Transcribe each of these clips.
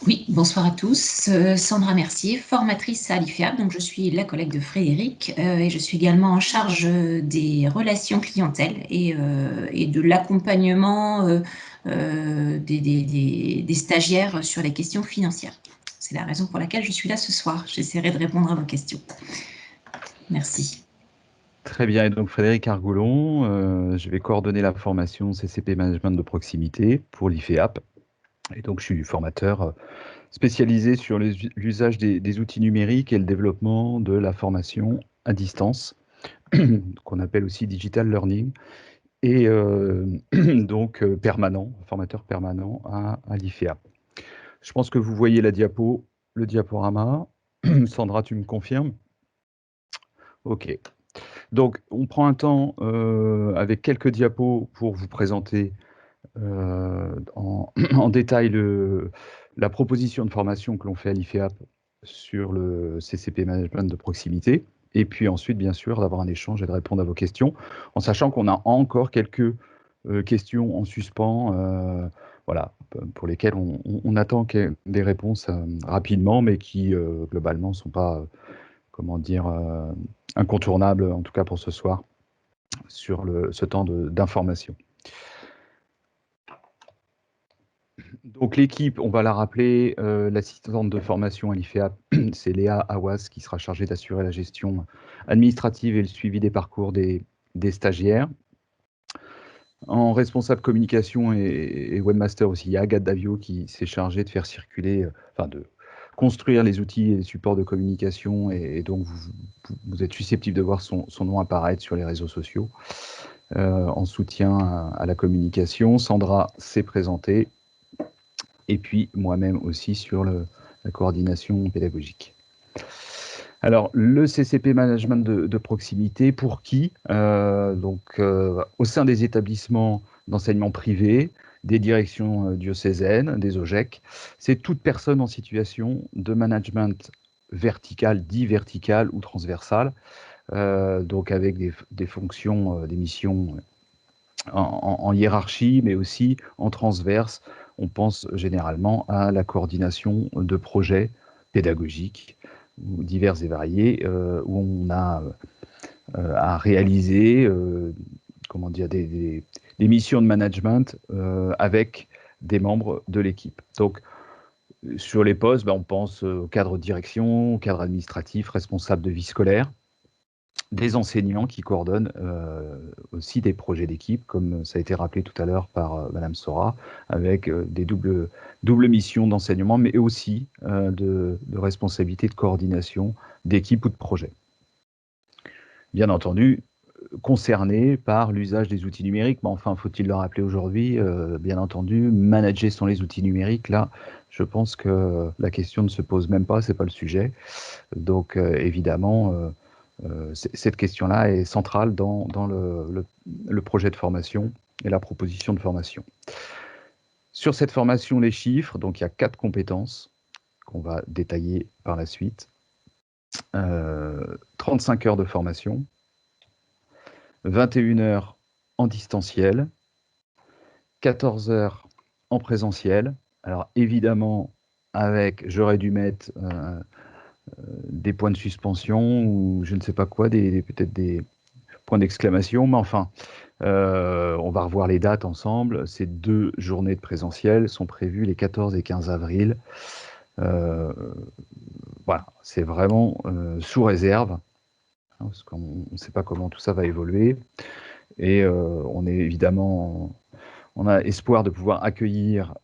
Oui, bonsoir à tous. Sandra Mercier, formatrice à l'IFEAP. Donc, je suis la collègue de Frédéric et je suis également en charge des relations clientèle et de l'accompagnement des stagiaires sur les questions financières. C'est la raison pour laquelle je suis là ce soir. J'essaierai de répondre à vos questions. Merci. Très bien, et donc Frédéric Argoulon, je vais coordonner la formation CCP Management de proximité pour l'IFEAP. Et donc je suis formateur spécialisé sur l'usage des outils numériques et le développement de la formation à distance, qu'on appelle aussi digital learning, et donc formateur permanent à l'IFEAP. Je pense que vous voyez le diaporama. Sandra, tu me confirmes? Ok. Donc, on prend un temps avec quelques diapos pour vous présenter en détail la proposition de formation que l'on fait à l'IFEAP sur le CCP Management de proximité. Et puis ensuite, bien sûr, d'avoir un échange et de répondre à vos questions, en sachant qu'on a encore quelques questions en suspens, voilà, pour lesquelles on attend des réponses rapidement, mais qui globalement ne sont pas, comment dire, incontournables, en tout cas pour ce soir, sur ce temps d'information. Donc l'équipe, on va la rappeler, l'assistante de formation à l'IFEAP, c'est Léa Awas qui sera chargée d'assurer la gestion administrative et le suivi des parcours des stagiaires. En responsable communication et webmaster aussi, il y a Agathe Davio qui s'est chargée de faire circuler, de construire les outils et les supports de communication, et donc vous êtes susceptible de voir son nom apparaître sur les réseaux sociaux en soutien à la communication. Sandra s'est présentée, et puis moi-même aussi sur la coordination pédagogique. Alors, le CCP Management de proximité, pour qui au sein des établissements d'enseignement privé, des directions diocésaines, des OGEC, c'est toute personne en situation de management vertical, dit vertical ou transversal, donc avec des fonctions, des missions en hiérarchie, mais aussi en transverse. On pense généralement à la coordination de projets pédagogiques divers et variés, où on a à réaliser des missions de management avec des membres de l'équipe. Donc, sur les postes, on pense au cadre de direction, au cadre administratif, responsable de vie scolaire, des enseignants qui coordonnent aussi des projets d'équipe, comme ça a été rappelé tout à l'heure par Madame Sora, avec des doubles missions d'enseignement, mais aussi de responsabilité de coordination d'équipe ou de projet. Bien entendu, concernés par l'usage des outils numériques, mais enfin, faut-il le rappeler aujourd'hui, bien entendu, manager sans les outils numériques, là, je pense que la question ne se pose même pas, c'est pas le sujet. Donc, évidemment, cette question-là est centrale dans le projet de formation et la proposition de formation. Sur cette formation, les chiffres, donc il y a 4 compétences qu'on va détailler par la suite. 35 heures de formation, 21 heures en distanciel, 14 heures en présentiel. Alors évidemment, j'aurais dû mettre des points de suspension ou je ne sais pas quoi, peut-être des points d'exclamation, mais enfin, on va revoir les dates ensemble. Ces 2 journées de présentiel sont prévues les 14 et 15 avril. Voilà, c'est vraiment sous réserve, hein, parce qu'on ne sait pas comment tout ça va évoluer. Et on a espoir de pouvoir accueillir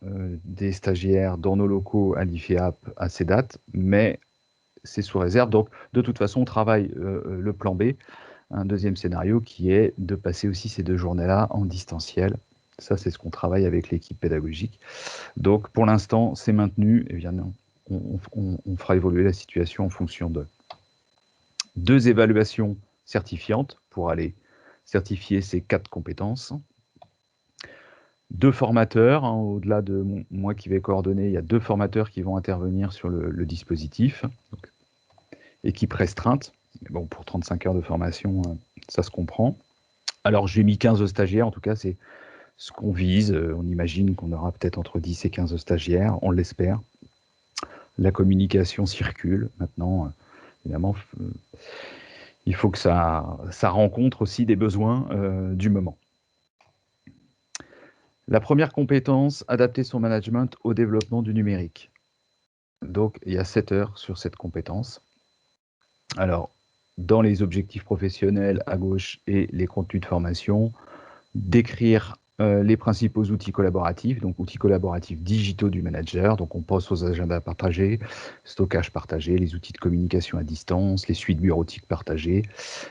des stagiaires dans nos locaux à l'IFEAP à ces dates, mais c'est sous réserve. Donc, de toute façon, on travaille le plan B, un deuxième scénario qui est de passer aussi ces 2 journées-là en distanciel. Ça, c'est ce qu'on travaille avec l'équipe pédagogique. Donc, pour l'instant, c'est maintenu. Eh bien, non, on fera évoluer la situation en fonction de 2 évaluations certifiantes pour aller certifier ces 4 compétences. 2 formateurs, hein, au-delà de moi qui vais coordonner, il y a 2 formateurs qui vont intervenir sur le dispositif. Donc, équipe restreinte. Mais bon, pour 35 heures de formation, ça se comprend. Alors, j'ai mis 15 stagiaires, en tout cas, c'est ce qu'on vise. On imagine qu'on aura peut-être entre 10 et 15 stagiaires, on l'espère. la communication circule. Maintenant, évidemment, il faut que ça rencontre aussi des besoins du moment. La première compétence, adapter son management au développement du numérique. Donc, il y a 7 heures sur cette compétence. Alors, dans les objectifs professionnels à gauche et les contenus de formation, décrire les principaux outils collaboratifs, donc outils collaboratifs digitaux du manager. Donc, on pense aux agendas partagés, stockage partagé, les outils de communication à distance, les suites bureautiques partagées,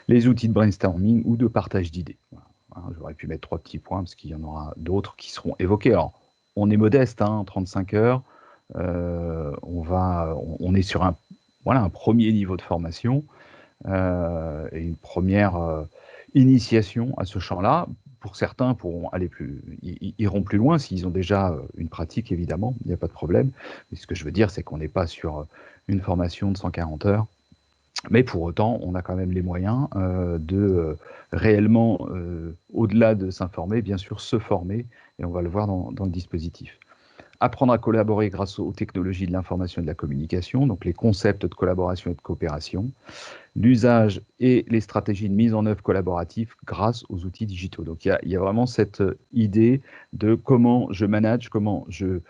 les outils de brainstorming ou de partage d'idées. Voilà. J'aurais pu mettre 3 petits points parce qu'il y en aura d'autres qui seront évoqués. Alors, on est modeste, 35 heures. On est sur un premier niveau de formation et une première initiation à ce champ-là. Pour certains, iront plus loin s'ils ont déjà une pratique, évidemment, il n'y a pas de problème. Mais ce que je veux dire, c'est qu'on n'est pas sur une formation de 140 heures. Mais pour autant, on a quand même les moyens de réellement, au-delà de s'informer, bien sûr, se former, et on va le voir dans le dispositif. Apprendre à collaborer grâce aux technologies de l'information et de la communication, donc les concepts de collaboration et de coopération, l'usage et les stratégies de mise en œuvre collaborative grâce aux outils digitaux. Donc il y a vraiment cette idée de comment je manage, comment je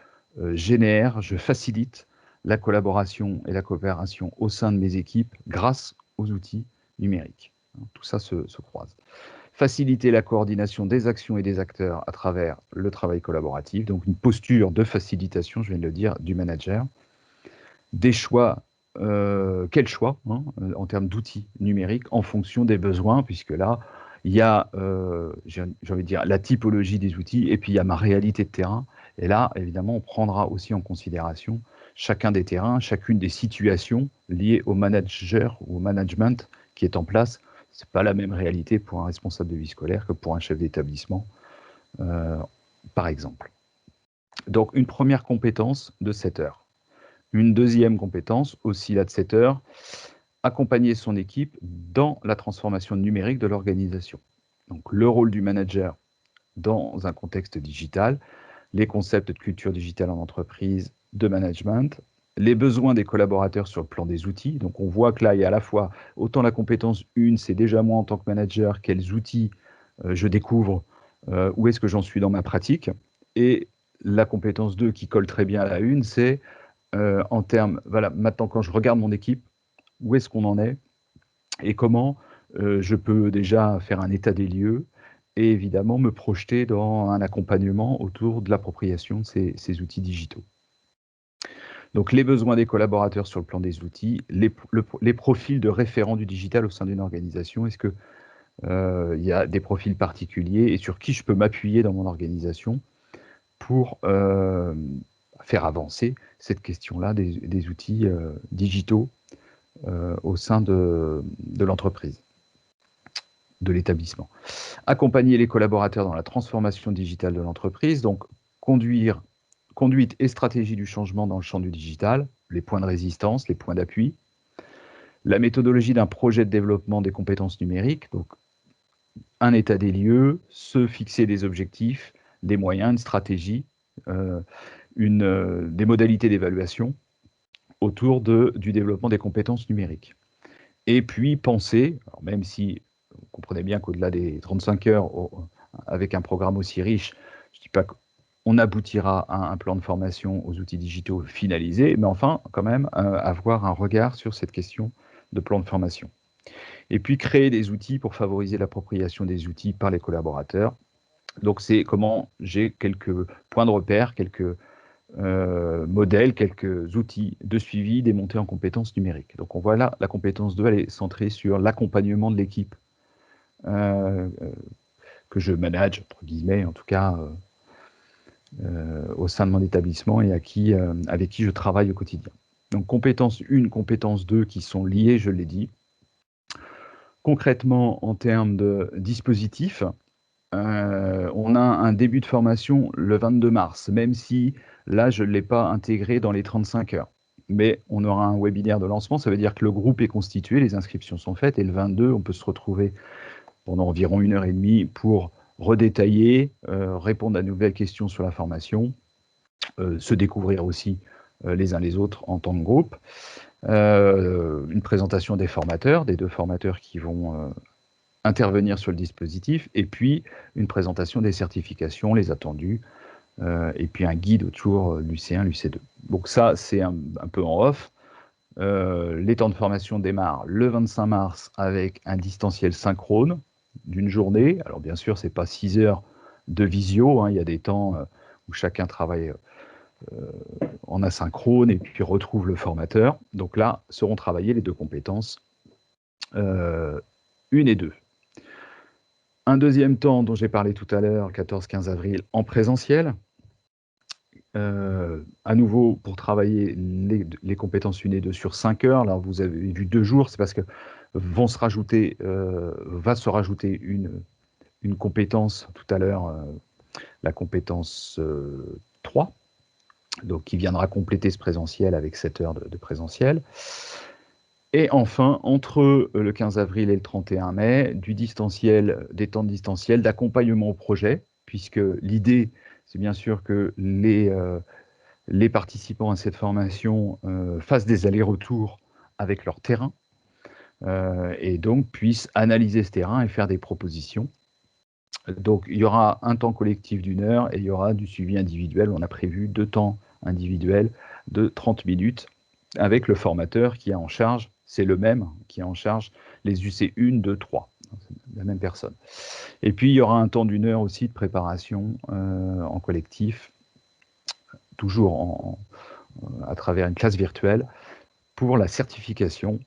génère, je facilite la collaboration et la coopération au sein de mes équipes grâce aux outils numériques. Tout ça se croise. Faciliter la coordination des actions et des acteurs à travers le travail collaboratif, donc une posture de facilitation, je viens de le dire, du manager. Des choix, quels choix en termes d'outils numériques en fonction des besoins, puisque là, il y a, j'ai envie de dire, la typologie des outils, et puis il y a ma réalité de terrain. Et là, évidemment, on prendra aussi en considération chacun des terrains, chacune des situations liées au manager ou au management qui est en place. Ce n'est pas la même réalité pour un responsable de vie scolaire que pour un chef d'établissement, par exemple. Donc, une première compétence de 7 heures. Une deuxième compétence, aussi là de 7 heures, accompagner son équipe dans la transformation numérique de l'organisation. Donc, le rôle du manager dans un contexte digital, les concepts de culture digitale en entreprise, de management, les besoins des collaborateurs sur le plan des outils. Donc, on voit que là, il y a à la fois autant la compétence 1, c'est déjà moi en tant que manager, quels outils je découvre, où est-ce que j'en suis dans ma pratique. Et la compétence 2 qui colle très bien à la 1, c'est en termes, voilà, maintenant quand je regarde mon équipe, où est-ce qu'on en est et comment je peux déjà faire un état des lieux et évidemment me projeter dans un accompagnement autour de l'appropriation de ces outils digitaux. Donc les besoins des collaborateurs sur le plan des outils, les profils de référents du digital au sein d'une organisation, est-ce que il y a des profils particuliers et sur qui je peux m'appuyer dans mon organisation pour faire avancer cette question-là des outils digitaux au sein de l'entreprise, de l'établissement. Accompagner les collaborateurs dans la transformation digitale de l'entreprise, donc conduite et stratégie du changement dans le champ du digital, les points de résistance, les points d'appui, la méthodologie d'un projet de développement des compétences numériques, donc un état des lieux, se fixer des objectifs, des moyens, une stratégie, des modalités d'évaluation autour du développement des compétences numériques. Et puis penser, alors même si vous comprenez bien qu'au-delà des 35 heures, avec un programme aussi riche, je ne dis pas qu'on aboutira à un plan de formation aux outils digitaux finalisé, mais enfin, quand même, avoir un regard sur cette question de plan de formation. Et puis créer des outils pour favoriser l'appropriation des outils par les collaborateurs. Donc c'est comment j'ai quelques points de repère, quelques modèles, quelques outils de suivi des montées en compétences numériques. Donc on voit là, la compétence 2, elle est centrée sur l'accompagnement de l'équipe que je manage, entre guillemets, en tout cas, au sein de mon établissement et avec qui je travaille au quotidien. Donc compétence 1, compétence 2 qui sont liées, je l'ai dit. Concrètement, en termes de dispositifs, on a un début de formation le 22 mars, même si là, je ne l'ai pas intégré dans les 35 heures. Mais on aura un webinaire de lancement, ça veut dire que le groupe est constitué, les inscriptions sont faites, et le 22, on peut se retrouver pendant environ 1h30 pour redétailler, répondre à de nouvelles questions sur la formation, se découvrir aussi les uns les autres en tant que groupe. Une présentation des formateurs, des deux formateurs qui vont intervenir sur le dispositif, et puis une présentation des certifications, les attendus, et puis un guide autour l'UC1, l'UC2. Donc ça, c'est un peu en off. Les temps de formation démarrent le 25 mars avec un distanciel synchrone d'une journée. Alors bien sûr, c'est pas 6 heures de visio, hein, il y a des temps où chacun travaille en asynchrone et puis retrouve le formateur. Donc là, seront travaillées les deux compétences, 1 et 2. Un deuxième temps dont j'ai parlé tout à l'heure, 14-15 avril, en présentiel. À nouveau, pour travailler les compétences 1 et 2 sur 5 heures. Là, vous avez vu 2 jours, c'est parce que va se rajouter une compétence tout à l'heure, la compétence 3, donc qui viendra compléter ce présentiel avec 7 heures de présentiel. Et enfin, entre le 15 avril et le 31 mai, des temps de distanciel, d'accompagnement au projet, puisque l'idée, c'est bien sûr que les participants à cette formation fassent des allers-retours avec leur terrain, et donc puissent analyser ce terrain et faire des propositions. Donc il y aura un temps collectif d'1 heure et il y aura du suivi individuel. On a prévu 2 temps individuels de 30 minutes avec le formateur qui est en charge, c'est le même, qui est en charge les UC 1, 2, 3, la même personne. Et puis il y aura un temps d'1 heure aussi de préparation en collectif, toujours à travers une classe virtuelle, pour la certification.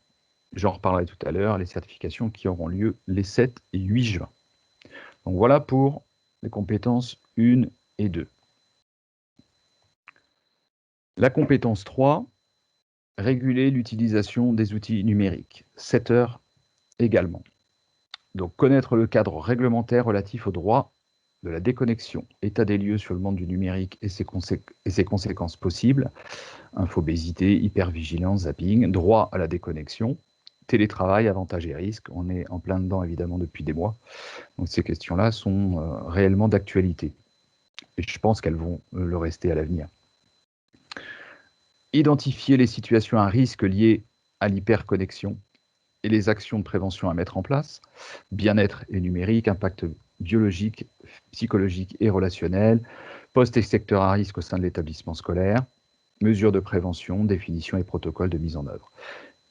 J'en reparlerai tout à l'heure, les certifications qui auront lieu les 7 et 8 juin. Donc voilà pour les compétences 1 et 2. La compétence 3, réguler l'utilisation des outils numériques, 7 heures également. Donc connaître le cadre réglementaire relatif au droit de la déconnexion, état des lieux sur le monde du numérique et ses conséquences possibles, infobésité, hypervigilance, zapping, droit à la déconnexion, télétravail, avantages et risques. On est en plein dedans évidemment depuis des mois. Donc ces questions-là sont réellement d'actualité. Et je pense qu'elles vont le rester à l'avenir. Identifier les situations à risque liées à l'hyperconnexion et les actions de prévention à mettre en place, bien-être et numérique, impact biologique, psychologique et relationnel, postes et secteurs à risque au sein de l'établissement scolaire, mesures de prévention, définition et protocoles de mise en œuvre.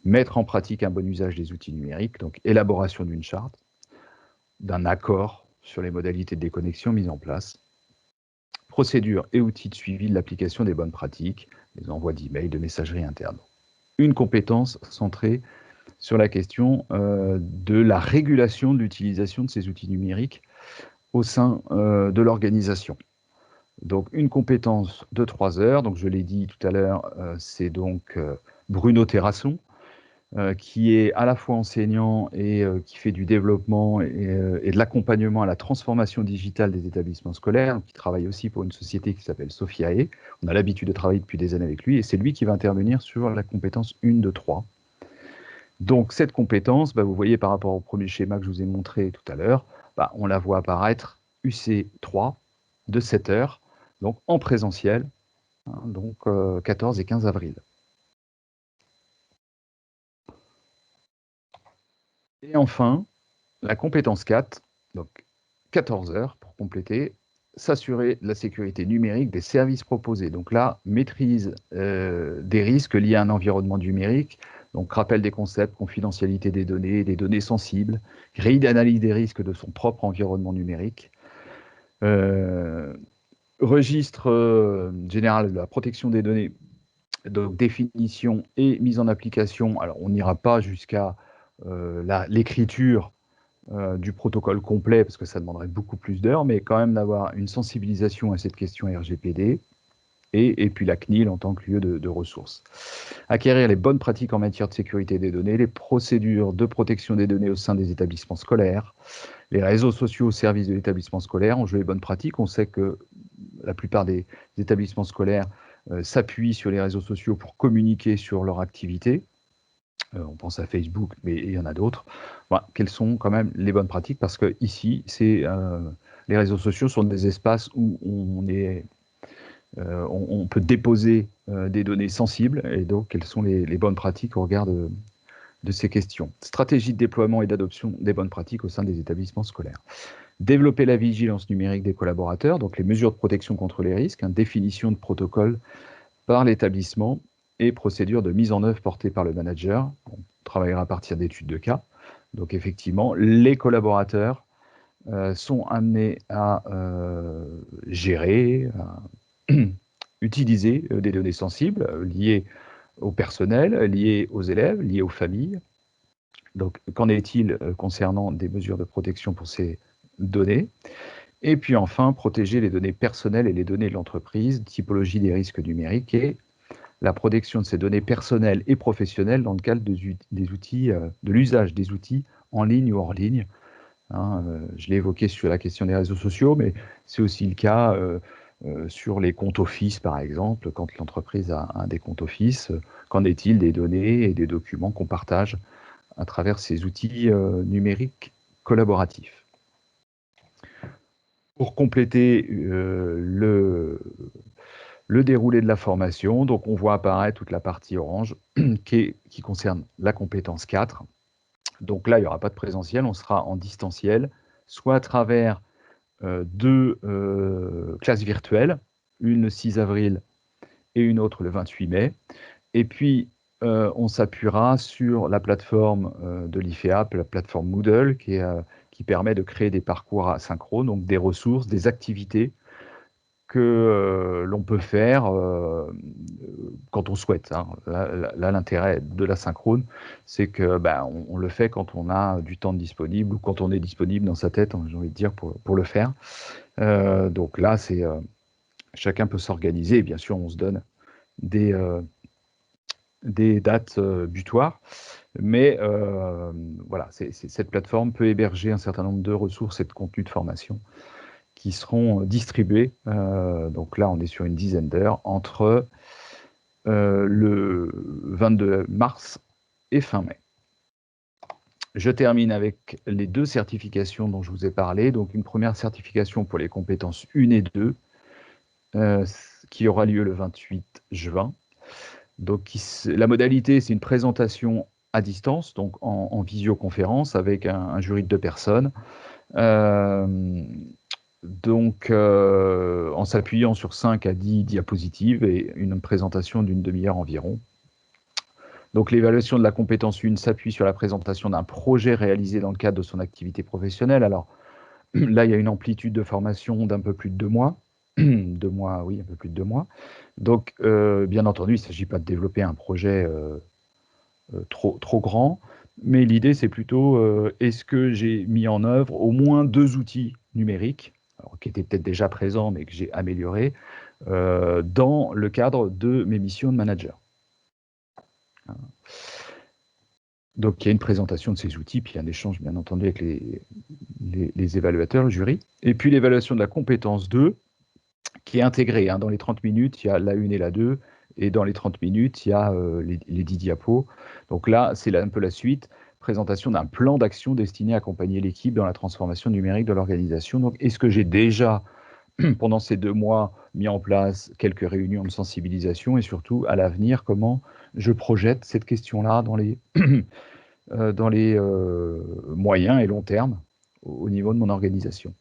Mettre en pratique un bon usage des outils numériques, donc élaboration d'une charte, d'un accord sur les modalités de déconnexion mises en place, procédures et outils de suivi de l'application des bonnes pratiques, les envois d'emails, de messagerie interne. Une compétence centrée sur la question de la régulation de l'utilisation de ces outils numériques au sein de l'organisation. Donc une compétence de 3 heures, donc je l'ai dit tout à l'heure, c'est donc Bruno Terrasson, qui est à la fois enseignant et qui fait du développement et de l'accompagnement à la transformation digitale des établissements scolaires, qui travaille aussi pour une société qui s'appelle Sophiae. On a l'habitude de travailler depuis des années avec lui, et c'est lui qui va intervenir sur la compétence 1 de 3. Donc cette compétence, vous voyez par rapport au premier schéma que je vous ai montré tout à l'heure, on la voit apparaître UC3 de 7 heures, donc en présentiel, hein, donc 14 et 15 avril. Et enfin, la compétence 4, donc 14 heures pour compléter, s'assurer de la sécurité numérique des services proposés. Donc là, maîtrise des risques liés à un environnement numérique, donc rappel des concepts, confidentialité des données sensibles, grille d'analyse des risques de son propre environnement numérique, registre général de la protection des données, donc définition et mise en application. Alors on n'ira pas jusqu'à l'écriture du protocole complet, parce que ça demanderait beaucoup plus d'heures, mais quand même d'avoir une sensibilisation à cette question RGPD, et puis la CNIL en tant que lieu de ressources. Acquérir les bonnes pratiques en matière de sécurité des données, les procédures de protection des données au sein des établissements scolaires, les réseaux sociaux au service de l'établissement scolaire, on joue les bonnes pratiques. On sait que la plupart des établissements scolaires s'appuient sur les réseaux sociaux pour communiquer sur leur activité. On pense à Facebook, mais il y en a d'autres. Voilà, quelles sont quand même les bonnes pratiques? Parce que ici, les réseaux sociaux sont des espaces où on est on peut déposer des données sensibles, et donc quelles sont les bonnes pratiques au regard de ces questions. Stratégie de déploiement et d'adoption des bonnes pratiques au sein des établissements scolaires. Développer la vigilance numérique des collaborateurs, donc les mesures de protection contre les risques, définition de protocoles par l'établissement et procédures de mise en œuvre portées par le manager. On travaillera à partir d'études de cas. Donc effectivement, les collaborateurs sont amenés à gérer, à utiliser des données sensibles liées au personnel, liées aux élèves, liées aux familles. Donc, qu'en est-il concernant des mesures de protection pour ces données? Et puis enfin, protéger les données personnelles et les données de l'entreprise, typologie des risques numériques et la protection de ces données personnelles et professionnelles dans le cadre des outils, de l'usage des outils en ligne ou hors ligne. Je l'ai évoqué sur la question des réseaux sociaux, mais c'est aussi le cas sur les comptes Office, par exemple, quand l'entreprise a des comptes Office. Qu'en est-il des données et des documents qu'on partage à travers ces outils numériques collaboratifs? Pour compléter le déroulé de la formation, donc on voit apparaître toute la partie orange qui concerne la compétence 4. Donc là, il n'y aura pas de présentiel, on sera en distanciel, soit à travers deux classes virtuelles, une le 6 avril et une autre le 28 mai. Et puis, on s'appuiera sur la plateforme de l'IFEAP, la plateforme Moodle, qui permet de créer des parcours asynchrones, donc des ressources, des activités que l'on peut faire quand on souhaite. Là, l'intérêt de l'asynchrone, c'est que on le fait quand on a du temps disponible ou quand on est disponible dans sa tête, j'ai envie de dire, pour le faire. Donc là, chacun peut s'organiser et bien sûr, on se donne des dates butoirs. Mais voilà, cette plateforme peut héberger un certain nombre de ressources et de contenus de formation qui seront distribués. Donc là, on est sur une dizaine d'heures entre le 22 mars et fin mai. Je termine avec les deux certifications dont je vous ai parlé. Donc une première certification pour les compétences 1 et 2, qui aura lieu le 28 juin. Donc la modalité, c'est une présentation à distance, donc en visioconférence avec un jury de 2 personnes. Donc, en s'appuyant sur 5 à 10 diapositives et une présentation d'une demi-heure environ. Donc, l'évaluation de la compétence 1 s'appuie sur la présentation d'un projet réalisé dans le cadre de son activité professionnelle. Alors, là, il y a une amplitude de formation d'un peu plus de 2 mois. 2 mois, oui, un peu plus de 2 mois. Donc, bien entendu, il ne s'agit pas de développer un projet trop grand, mais l'idée, c'est plutôt, est-ce que j'ai mis en œuvre au moins 2 outils numériques, alors, qui étaient peut-être déjà présents, mais que j'ai améliorés, dans le cadre de mes missions de manager. Donc, il y a une présentation de ces outils, puis un échange, bien entendu, avec les évaluateurs, le jury. Et puis, l'évaluation de la compétence 2, qui est intégrée. Dans les 30 minutes, il y a la 1 et la 2, et dans les 30 minutes, il y a les 10 diapos. Donc là, c'est un peu la suite. Présentation d'un plan d'action destiné à accompagner l'équipe dans la transformation numérique de l'organisation. Donc, est-ce que j'ai déjà, pendant ces 2 mois, mis en place quelques réunions de sensibilisation et surtout, à l'avenir, comment je projette cette question-là dans les, dans les moyens et long terme au niveau de mon organisation.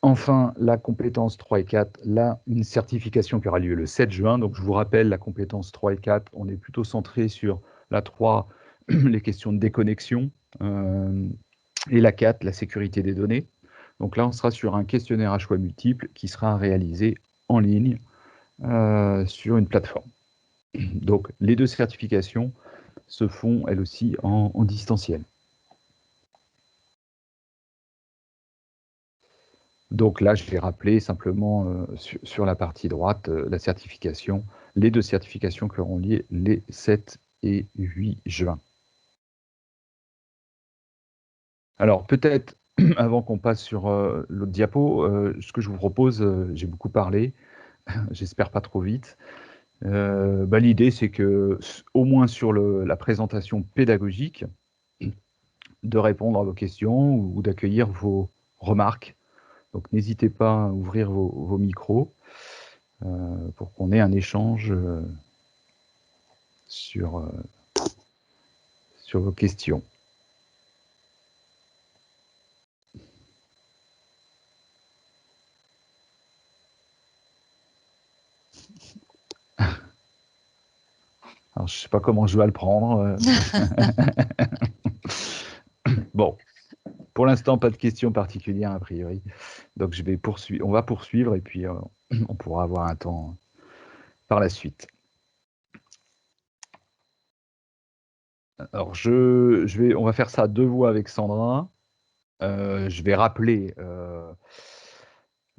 Enfin, la compétence 3 et 4, là, une certification qui aura lieu le 7 juin. Donc, je vous rappelle, la compétence 3 et 4, on est plutôt centré sur la 3, les questions de déconnexion, et la 4, la sécurité des données. Donc là, on sera sur un questionnaire à choix multiples qui sera réalisé en ligne sur une plateforme. Donc, les 2 certifications se font, elles aussi, en distanciel. Donc là, je vais rappeler simplement sur la partie droite la certification, les 2 certifications qui auront lieu les 7 et 8 juin. Alors peut-être, avant qu'on passe sur l'autre diapo, ce que je vous propose, j'ai beaucoup parlé, j'espère pas trop vite. L'idée, c'est que, au moins sur la présentation pédagogique, de répondre à vos questions ou d'accueillir vos remarques Donc n'hésitez pas à ouvrir vos micros pour qu'on ait un échange sur vos questions. Alors, je ne sais pas comment je vais le prendre. Bon, pour l'instant, pas de questions particulières a priori. Donc, on va poursuivre et puis on pourra avoir un temps par la suite. Alors, on va faire ça à deux voix avec Sandra. Je vais rappeler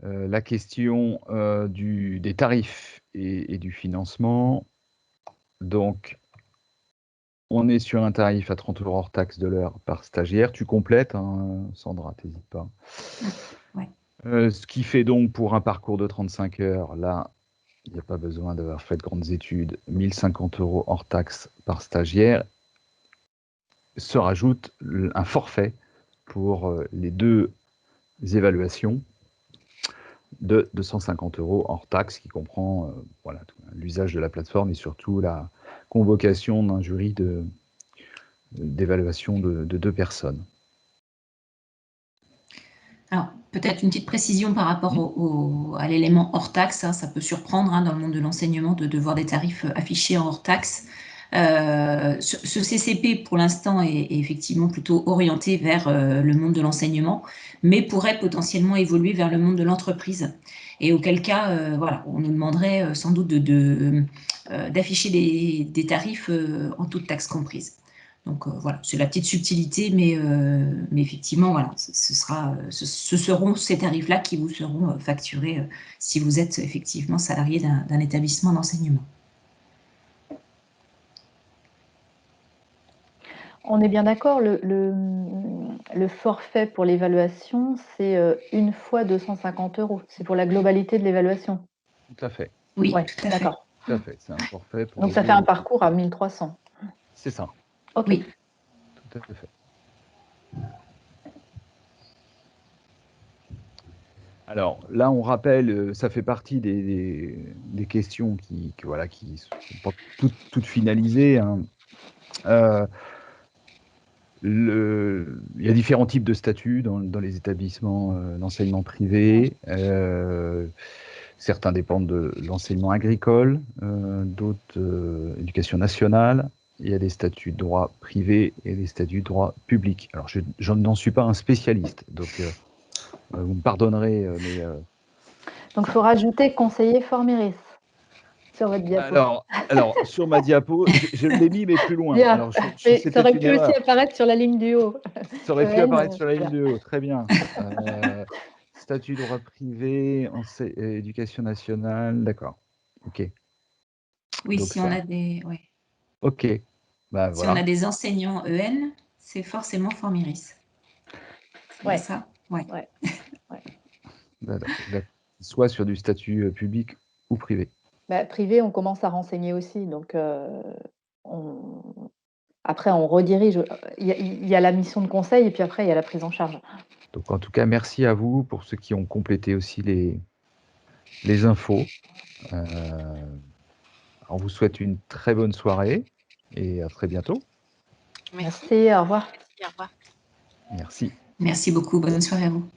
la question des tarifs et du financement. Donc, on est sur un tarif à 30 € hors taxe de l'heure par stagiaire. Tu complètes, hein, Sandra, n'hésite pas. Ouais. Ce qui fait donc pour un parcours de 35 heures, là, il n'y a pas besoin d'avoir fait de grandes études, 1050 € hors taxe par stagiaire. Se rajoute un forfait pour les deux évaluations de 250 € hors taxe, qui comprend voilà, l'usage de la plateforme et surtout la convocation d'un jury d'évaluation de 2 personnes. Alors, peut-être une petite précision par rapport à l'élément hors taxe. Ça peut surprendre dans le monde de l'enseignement de voir des tarifs affichés en hors taxe. Ce CCP, pour l'instant, est effectivement plutôt orienté vers le monde de l'enseignement, mais pourrait potentiellement évoluer vers le monde de l'entreprise. Et auquel cas, voilà, on nous demanderait sans doute d'afficher des tarifs en toute taxe comprise. Donc voilà, c'est la petite subtilité, mais effectivement, voilà, ce seront ces tarifs-là qui vous seront facturés si vous êtes effectivement salarié d'un établissement d'enseignement. On est bien d'accord, le forfait pour l'évaluation, c'est une fois 250 €. C'est pour la globalité de l'évaluation. Tout à fait. Oui, Ouais, tout à fait. d'accord. Tout à fait, c'est un forfait pour Donc les ça deux. fait un parcours à 1300. C'est ça. Ok. Oui. Tout à fait. Alors là, on rappelle, ça fait partie des questions qui ne sont pas toutes finalisées, hein. Il y a différents types de statuts dans les établissements d'enseignement privé. Certains dépendent de l'enseignement agricole, d'autres éducation nationale. Il y a des statuts de droit privé et des statuts de droit public. Alors, je n'en suis pas un spécialiste, donc vous me pardonnerez, mais... Donc il faut rajouter conseiller Formeris sur votre diapo. Alors sur ma diapo, je l'ai mis, mais plus loin. Bien. Alors, Mais c'est ça aurait peut-être une pu aussi erreur. apparaître sur la ligne du haut. Ça aurait pu EN, apparaître sur la ligne voilà. de haut, très bien. Statut droit privé, éducation nationale, d'accord. Ok. Oui, Donc si on ça. a des, ouais. Ok. Bah, Si voilà. on a des enseignants EN, c'est forcément Formiris. C'est Ouais. ça. Ouais. Ouais. Soit sur du statut public ou privé. Bah, privé, on commence à renseigner aussi. Donc après, on redirige. Il y a la mission de conseil et puis après, il y a la prise en charge. Donc en tout cas, merci à vous pour ceux qui ont complété aussi les infos. On vous souhaite une très bonne soirée et à très bientôt. Merci, au revoir. Merci, au revoir. Merci. Merci beaucoup. Bonne soirée à vous.